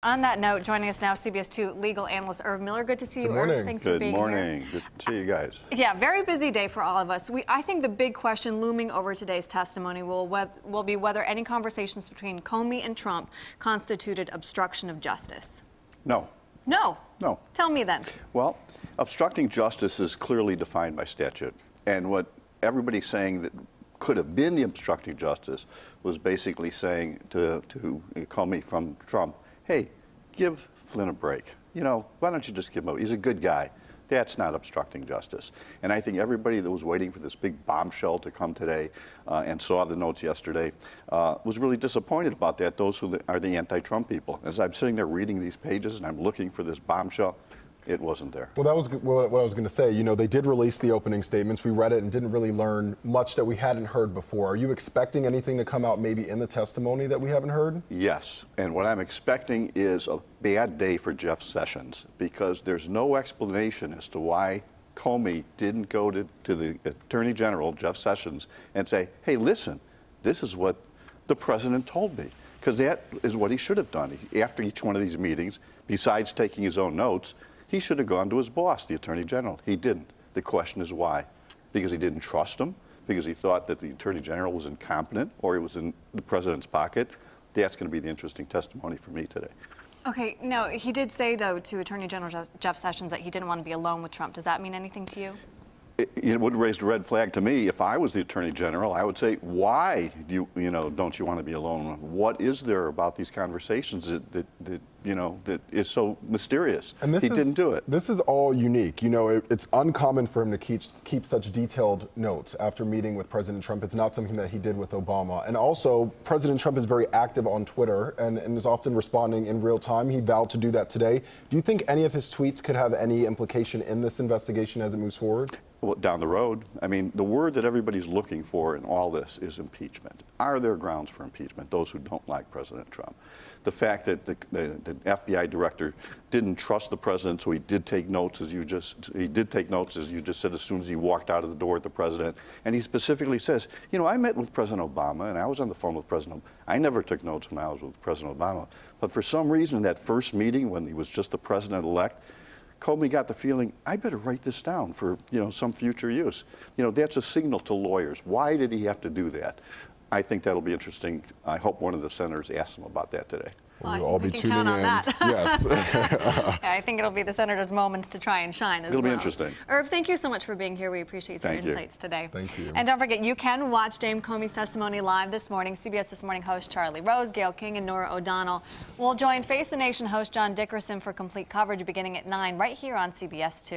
On that note, joining us now, CBS 2 legal analyst Irv Miller. Good to see you, Irv. Thanks for being here. Good morning. Good to see you guys. Yeah, very busy day for all of us. I think the big question looming over today's testimony will be whether any conversations between Comey and Trump constituted obstruction of justice. No. No? No. Tell me then. Well, obstructing justice is clearly defined by statute. And what everybody's saying that could have been the obstructing justice was basically saying to Comey from Trump, hey, give Flynn a break. You know, why don't you just give him a... He's a good guy. That's not obstructing justice. And I think everybody that was waiting for this big bombshell to come today and saw the notes yesterday was really disappointed about that, those who are the anti-Trump people. As I'm sitting there reading these pages and I'm looking for this bombshell, it wasn't there. Well, that was what I was going to say. You know, they did release the opening statements. We read it and didn't really learn much that we hadn't heard before. Are you expecting anything to come out maybe in the testimony that we haven't heard? Yes. And what I'm expecting is a bad day for Jeff Sessions, because there's no explanation as to why Comey didn't go to the Attorney General, Jeff Sessions, and say, hey, listen, this is what the president told me. Because that is what he should have done. After each one of these meetings, besides taking his own notes, he should have gone to his boss, the Attorney General. He didn't. The question is why? Because he didn't trust him? Because he thought that the Attorney General was incompetent, or he was in the president's pocket? That's going to be the interesting testimony for me today. Okay, now, he did say, though, to Attorney General Jeff Sessions that he didn't want to be alone with Trump. Does that mean anything to you? It would raise a red flag to me. If I was the Attorney General, I would say, why don't you want to be alone? What is there about these conversations that is so mysterious? And he didn't do it. This is all unique. You know, it's uncommon for him to keep such detailed notes after meeting with President Trump. It's not something that he did with Obama. And also, President Trump is very active on Twitter and is often responding in real time. He vowed to do that today. Do you think any of his tweets could have any implication in this investigation as it moves forward? Well, down the road. I mean, the word that everybody's looking for in all this is impeachment. Are there grounds for impeachment, those who don't like President Trump? The fact that the FBI director didn't trust the president, so he did take notes, as you just said, as soon as he walked out of the door at the president. And he specifically says, you know, I met with President Obama, and I was on the phone with President Obama. I never took notes when I was with President Obama. But for some reason, that first meeting, when he was just the president-elect, Comey got the feeling, I better write this down for, some future use. That's a signal to lawyers. Why did he have to do that? I think that'll be interesting. I hope one of the senators asks him about that today. We'll all be tuning in. On that. Yes. Yeah, I think it'll be the senator's moments to try and shine as well. It'll be interesting. Irv, thank you so much for being here. We appreciate your insights today. Thank you. And don't forget, you can watch James Comey's testimony live this morning. CBS This Morning host Charlie Rose, Gail King, and Nora O'Donnell will join Face the Nation host John Dickerson for complete coverage beginning at 9 right here on CBS 2.